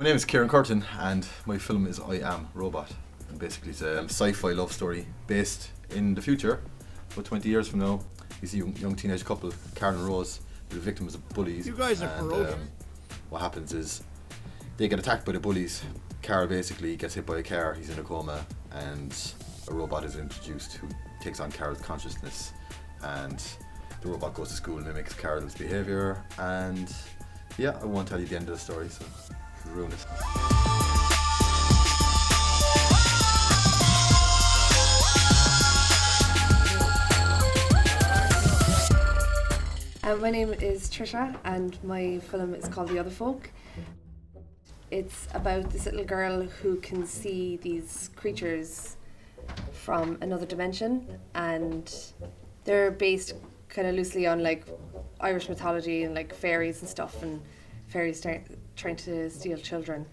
My name is Kieran Curtin and my film is I Am Robot. And basically it's a sci-fi love story based in the future, about 20 years from now. You see a young teenage couple, Karen and Rose, they're victims of bullies. You guys are ferocious. What happens is they get attacked by the bullies. Carl basically gets hit by a car, he's in a coma, and a robot is introduced who takes on Carl's consciousness, and the robot goes to school and mimics Carl's behaviour, and yeah, I won't tell you the end of the story, so ruin it. My name is Trisha and my film is called The Other Folk. It's about this little girl who can see these creatures from another dimension, and they're based kind of loosely on like Irish mythology and like fairies and stuff, and fairies trying to steal children.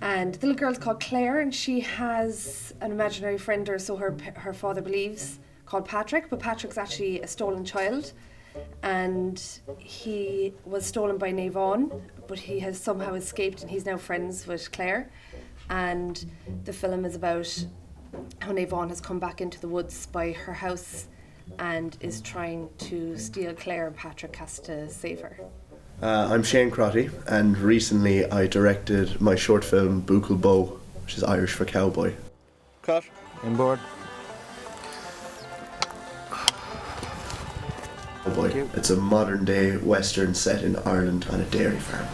And the little girl's called Claire, and she has an imaginary friend, or so her father believes, called Patrick, but Patrick's actually a stolen child, and he was stolen by Eoin, but he has somehow escaped and he's now friends with Claire. And the film is about how Eoin has come back into the woods by her house and is trying to steal Claire, and Patrick has to save her. I'm Shane Crotty, and recently I directed my short film BUACHAILL Bow, which is Irish for cowboy. Cut. Inboard. Cowboy. It's a modern day western set in Ireland on a dairy farm.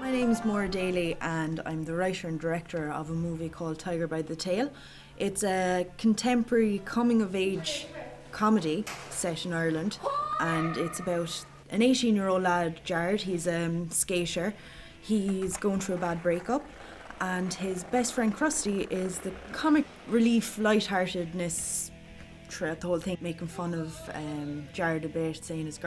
My name's Maura Daly and I'm the writer and director of a movie called Tiger by the Tail. It's a contemporary coming-of-age comedy set in Ireland, and it's about an 18-year-old lad, Jared. He's a skater. He's going through a bad breakup, and his best friend Krusty is the comic relief, lightheartedness throughout the whole thing, making fun of Jared a bit, saying his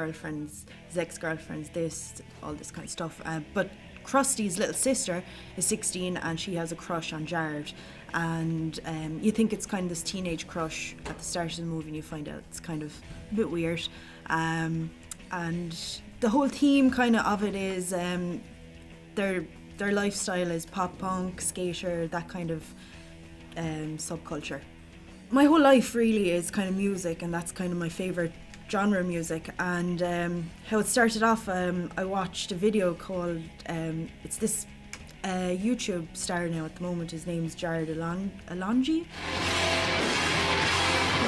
ex-girlfriend's this, all this kind of stuff. But Krusty's little sister is 16 and she has a crush on Jared, and you think it's kind of this teenage crush at the start of the movie, and you find out it's kind of a bit weird. And the whole theme kind of it is their lifestyle is pop punk, skater, that kind of subculture. My whole life really is kind of music, and that's kind of my favourite genre of music. And how it started off, I watched a video called, it's this YouTube star now at the moment, his name's Jared Alonji.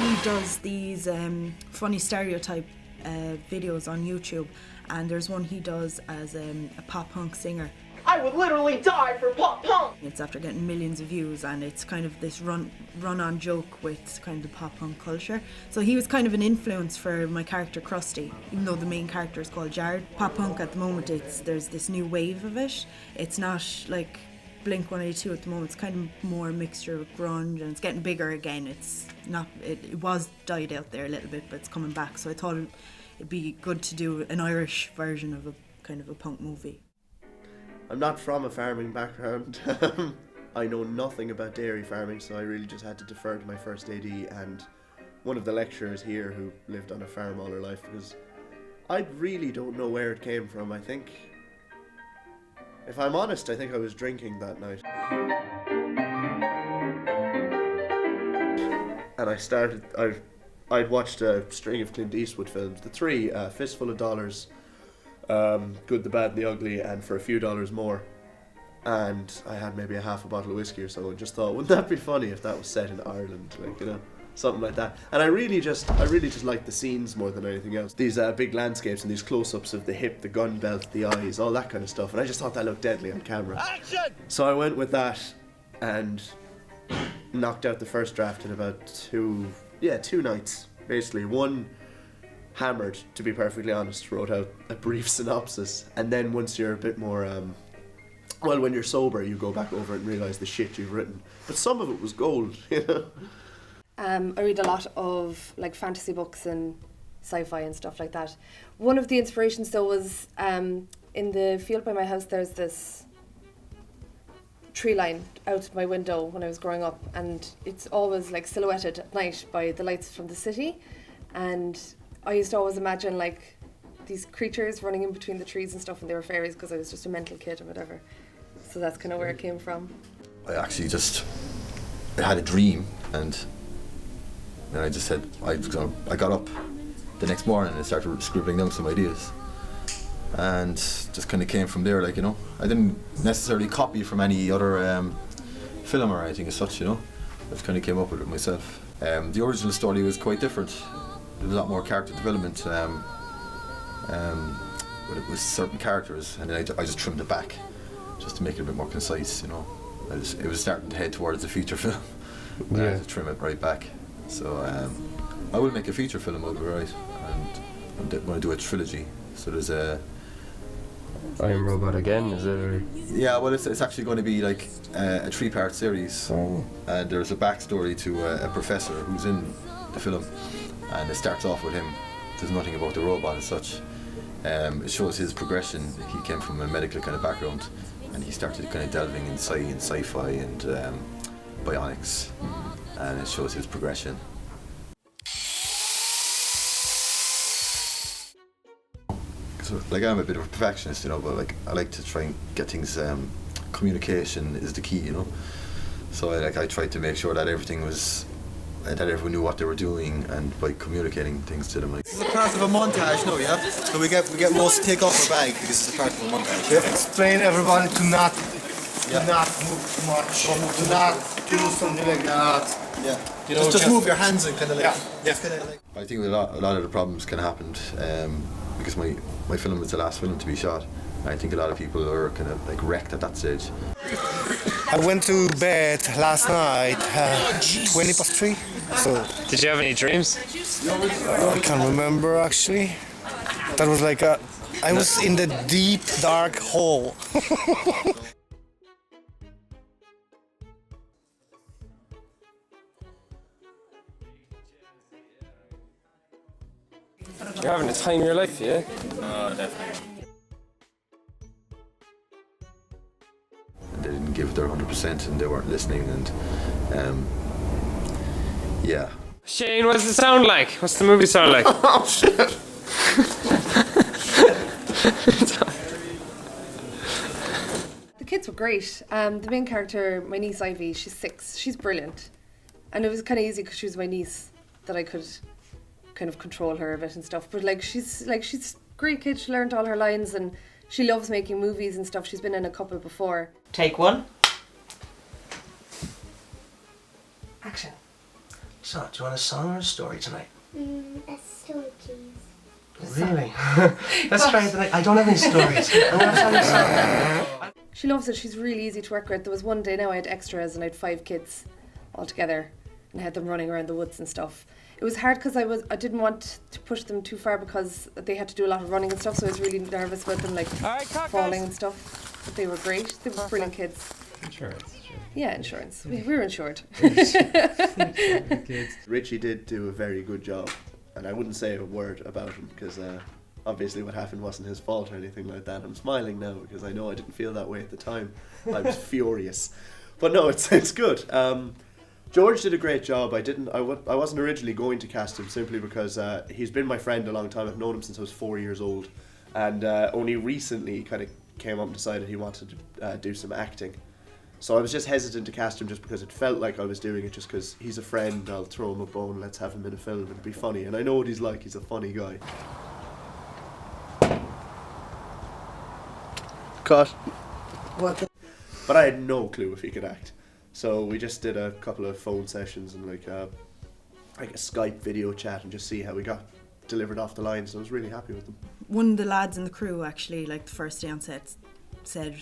He does these funny stereotype videos on YouTube, and there's one he does as a pop punk singer. I would literally die for pop punk! It's after getting millions of views, and it's kind of this run-on joke with kind of the pop punk culture. So he was kind of an influence for my character Krusty, even though the main character is called Jared. Pop punk at the moment, there's this new wave of it. It's not like Blink-182 at the moment. It's kind of more a mixture of grunge, and it's getting bigger again. It was died out there a little bit, but it's coming back. So I thought it'd be good to do an Irish version of a kind of a punk movie. I'm not from a farming background. I know nothing about dairy farming, so I really just had to defer to my first AD and one of the lecturers here who lived on a farm all her life, because I really don't know where it came from. I think, if I'm honest, I think I was drinking that night. And I'd watched a string of Clint Eastwood films. The three, Fistful of Dollars, Good, the Bad and the Ugly, and For a Few Dollars More. And I had maybe a half a bottle of whiskey or so and just thought, wouldn't that be funny if that was set in Ireland, like, you know, something like that. And I really just like the scenes more than anything else. These big landscapes and these close-ups of the hip, the gun belt, the eyes, all that kind of stuff. And I just thought that looked deadly on camera. Action! So I went with that and knocked out the first draft in about two nights, basically. One hammered, to be perfectly honest, wrote out a brief synopsis, and then once you're a bit more, well, when you're sober, you go back over it and realise the shit you've written. But some of it was gold, you know? I read a lot of like fantasy books and sci-fi and stuff like that. One of the inspirations though was in the field by my house there's this tree line out my window when I was growing up, and it's always like silhouetted at night by the lights from the city, and I used to always imagine like these creatures running in between the trees and stuff, and they were fairies because I was just a mental kid or whatever. So that's kind of where it came from. I actually I had a dream, and then I just said, I got up the next morning and started scribbling down some ideas, and just kind of came from there, like, you know. I didn't necessarily copy from any other film or anything as such, you know. I just kind of came up with it myself. The original story was quite different. There was a lot more character development, but it was certain characters, and then I just trimmed it back just to make it a bit more concise, you know. It was starting to head towards a feature film. I had to trim it right back. So I will make a feature film out of it, right? And I'm going to do a trilogy. So there's a... I Am Robot again, is it? Or? Yeah, well, it's actually going to be like a 3-part series. Oh. And there's a backstory to a professor who's in the film, and it starts off with him. There's nothing about the robot as such. It shows his progression. He came from a medical kind of background, and he started kind of delving in sci-fi and bionics, and it shows his progression. So, like, I'm a bit of a perfectionist, you know, but like I like to try and get things. Communication is the key, you know. So I tried to make sure that everything was, that everyone knew what they were doing, and by communicating things to them. Like, this is a part of a montage, no, yeah. So we get Rose to take off her bag because it's a part of a montage. Yeah. Explain everybody to not move too much. Do not do something like that. Yeah. You know, just move your hands and kind of like. Yeah. Kind of like. I think a lot of the problems can happen because my film was the last film to be shot. I think a lot of people are kind of like wrecked at that stage. I went to bed last night, 3:20. So. Did you have any dreams? I can't remember actually. That was like I was in the deep dark hole. You're having a time of your life, yeah? Definitely. They didn't give their 100%, and they weren't listening, and yeah. Shane, what does it sound like? What's the movie sound like? Oh shit! The kids were great. The main character, my niece Ivy, she's 6. She's brilliant, and it was kind of easy because she was my niece that I could kind of control her a bit and stuff. But she's a great kid. She learned all her lines, and she loves making movies and stuff. She's been in a couple before. Take one. Action. So, do you want a song or a story tonight? A story, please. Really? Let's try it tonight. I don't have any stories. I want to tell you something. She loves it. She's really easy to work with. There was one day now I had extras and I had 5 kids all together, and I had them running around the woods and stuff. It was hard because I didn't want to push them too far because they had to do a lot of running and stuff, so I was really nervous about them falling and stuff. But they were great. They were brilliant kids. Insurance. Yeah, insurance. We were insured. Richie did do a very good job, and I wouldn't say a word about him because obviously what happened wasn't his fault or anything like that. I'm smiling now because I know I didn't feel that way at the time. I was furious, but no, it's good. George did a great job. I wasn't originally going to cast him simply because he's been my friend a long time. I've known him since I was 4 years old, and only recently kind of came up and decided he wanted to do some acting. So I was just hesitant to cast him just because it felt like I was doing it just because he's a friend. I'll throw him a bone. Let's have him in a film. It'll be funny, and I know what he's like. He's a funny guy. Cut. What? But I had no clue if he could act. So we just did a couple of phone sessions and like a Skype video chat and just see how we got delivered off the line. So I was really happy with them. One of the lads in the crew actually, like the first day on set, said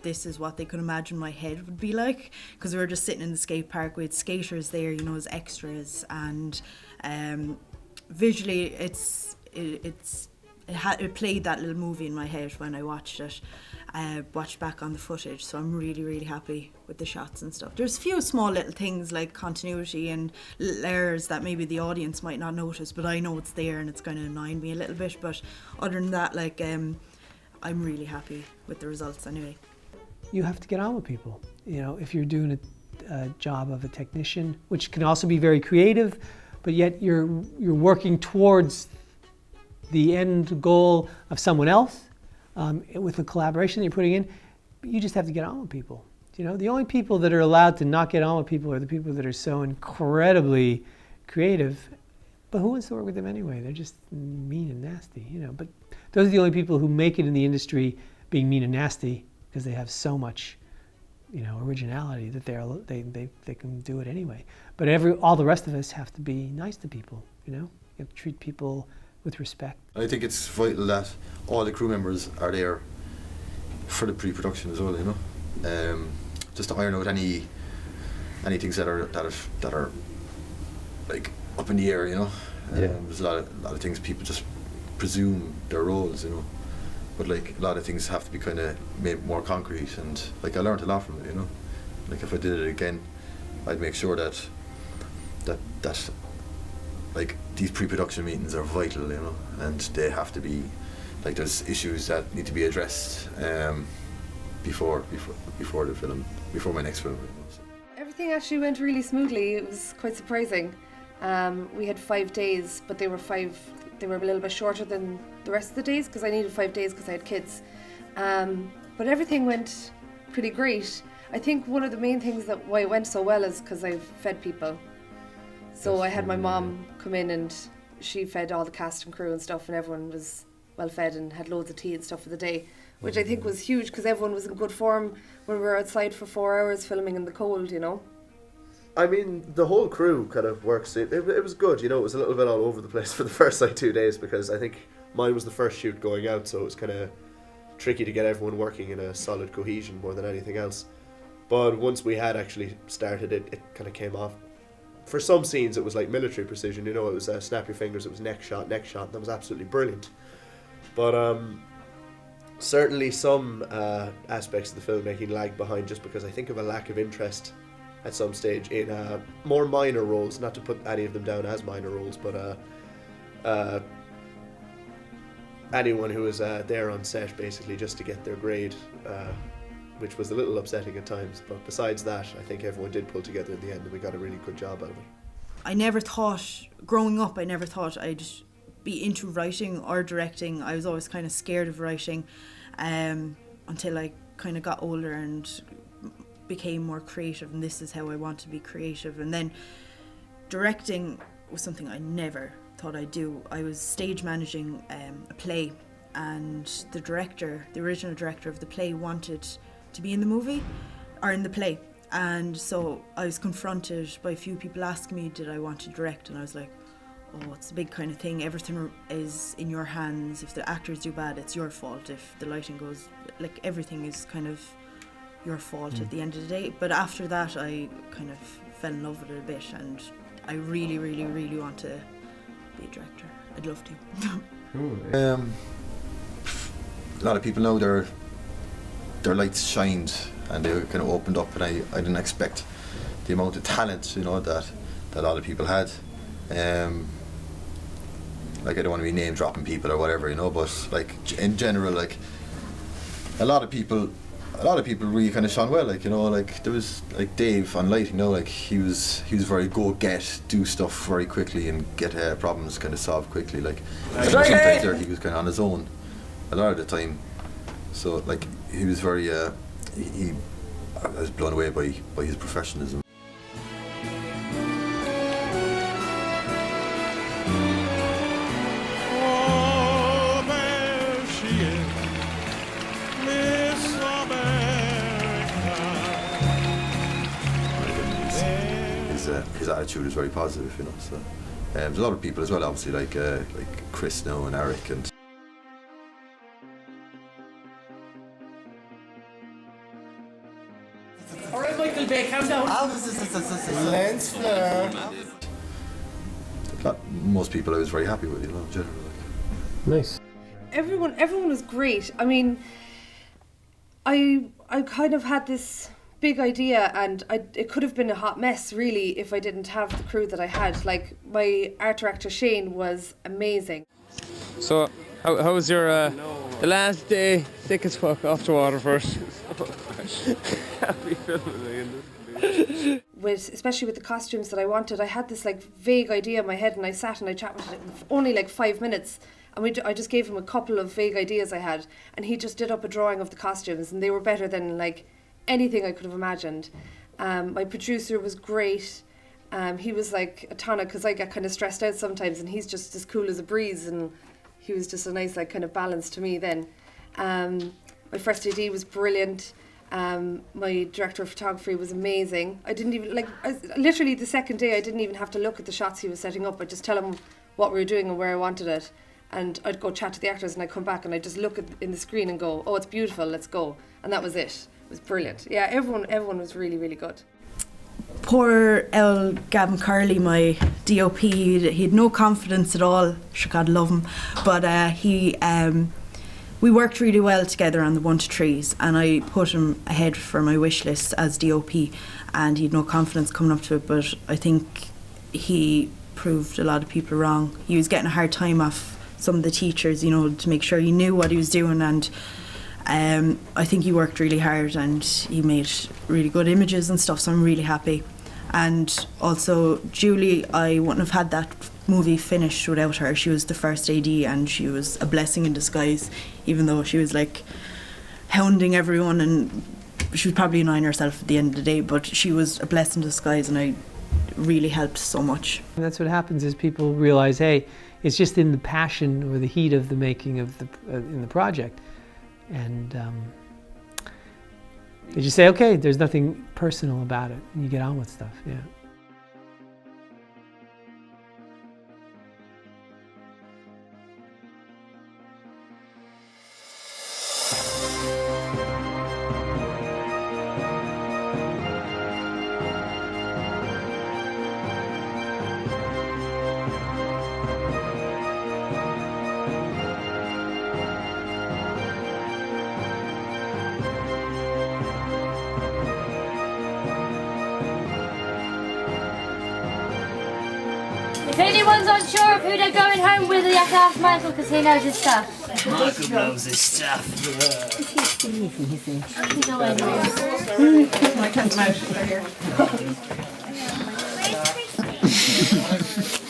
this is what they could imagine my head would be like, because we were just sitting in the skate park. We had skaters there, you know, as extras, and visually it played that little movie in my head when I watched it. Watched back on the footage, so I'm really happy with the shots and stuff. There's a few small little things like continuity and little errors that maybe the audience might not notice, but I know it's there and it's going to annoy me a little bit. But other than that, like I'm really happy with the results anyway. You have to get on with people. You know, if you're doing a job of a technician, which can also be very creative, but yet you're working towards the end goal of someone else. With the collaboration that you're putting in, you just have to get on with people. You know, the only people that are allowed to not get on with people are the people that are so incredibly creative. But who wants to work with them anyway? They're just mean and nasty, you know. But those are the only people who make it in the industry being mean and nasty because they have so much, you know, originality that they can do it anyway. But all the rest of us have to be nice to people, you know. You have to treat people with respect. I think it's vital that all the crew members are there for the pre-production as well, you know. Just to iron out any things that are like up in the air, you know. There's a lot of things people just presume their roles, you know. But like a lot of things have to be kind of made more concrete, and like I learned a lot from it, you know. Like if I did it again, I'd make sure that like these pre-production meetings are vital, you know, and they have to be like there's issues that need to be addressed before the film, before my next film. Everything actually went really smoothly. It was quite surprising. We had 5 days, but they were a little bit shorter than the rest of the days because I needed 5 days because I had kids. But everything went pretty great. I think one of the main things that why it went so well is because I fed people. So I had my mom come in and she fed all the cast and crew and stuff, and everyone was well fed and had loads of tea and stuff for the day, which I think was huge because everyone was in good form when we were outside for 4 hours filming in the cold, you know. I mean, the whole crew kind of works. It was good, you know. It was a little bit all over the place for the first like 2 days because I think mine was the first shoot going out, so it was kind of tricky to get everyone working in a solid cohesion more than anything else. But once we had actually started it kind of came off. For some scenes it was like military precision, you know, it was snap your fingers, it was neck shot, and that was absolutely brilliant. But certainly some aspects of the filmmaking lagged behind just because I think of a lack of interest at some stage in more minor roles, not to put any of them down as minor roles, but anyone who was there on set basically just to get their grade, which was a little upsetting at times. But besides that, I think everyone did pull together in the end and we got a really good job out of it. I never thought, growing up, I'd be into writing or directing. I was always kind of scared of writing until I kind of got older and became more creative, and this is how I want to be creative. And then directing was something I never thought I'd do. I was stage managing a play, and the original director of the play wanted to be in the movie or in the play, and so I was confronted by a few people asking me did I want to direct, and I was like, oh, it's a big kind of thing, everything is in your hands. If the actors do bad, it's your fault. If the lighting goes, like, everything is kind of your fault at the end of the day. But after that I kind of fell in love with it a bit, and I really want to be a director. I'd love to. A lot of people know their lights shined and they kind of opened up, and I didn't expect the amount of talent, you know, that a lot of people had. Like, I don't want to be name dropping people or whatever, you know, but like in general, like a lot of people a lot of people really kind of shone well. Like, you know, like there was like Dave on light. You know, like he was very go-get, do stuff very quickly and get problems kind of solved quickly. Like sometimes there he was kind of on his own a lot of the time. So like he was very I was blown away by his professionalism. His attitude is very positive, you know. So there's a lot of people as well, obviously, like Chris now and Eric and. All right, Michael Bay, calm down. Lens flare. Most people I was very happy with, you know, in general. Nice. Everyone was great. I mean, I kind of had this big idea, and it could have been a hot mess really if I didn't have the crew that I had. Like, my art director Shane was amazing. So, how was your the last day? Sick as fuck off the water first. Especially with the costumes that I wanted, I had this like vague idea in my head, and I sat and I chatted with him for only like 5 minutes. And I just gave him a couple of vague ideas I had, and he just did up a drawing of the costumes, and they were better than like anything I could have imagined. My producer was great. He was like a tonic, because I get kind of stressed out sometimes, and he's just as cool as a breeze, and he was just a nice like kind of balance to me then. My first AD was brilliant. My director of photography was amazing. I didn't even literally the second day I didn't even have to look at the shots he was setting up. I'd just tell him what we were doing and where I wanted it, and I'd go chat to the actors, and I'd come back and I'd just look in the screen and go, oh, it's beautiful, let's go. And that was it. It was brilliant. Yeah, everyone was really, really good. Poor L. Gavin Curley, my DOP, he had no confidence at all. Sure, God love him. But we worked really well together on the 1 to 3s, and I put him ahead for my wish list as DOP, and he had no confidence coming up to it, but I think he proved a lot of people wrong. He was getting a hard time off some of the teachers, you know, to make sure he knew what he was doing, and I think he worked really hard and he made really good images and stuff, so I'm really happy. And also Julie, I wouldn't have had that movie finished without her. She was the first AD, and she was a blessing in disguise, even though she was like hounding everyone, and she was probably annoying herself at the end of the day, but she was a blessing in disguise, and I really helped so much. And that's what happens, is people realize, hey, it's just in the passion or the heat of the making of in the project. And they just say, okay, there's nothing personal about it, and you get on with stuff. Yeah. If anyone's unsure of who they're going home with, you have to ask Michael, because he knows his stuff. Michael knows his stuff. He's going.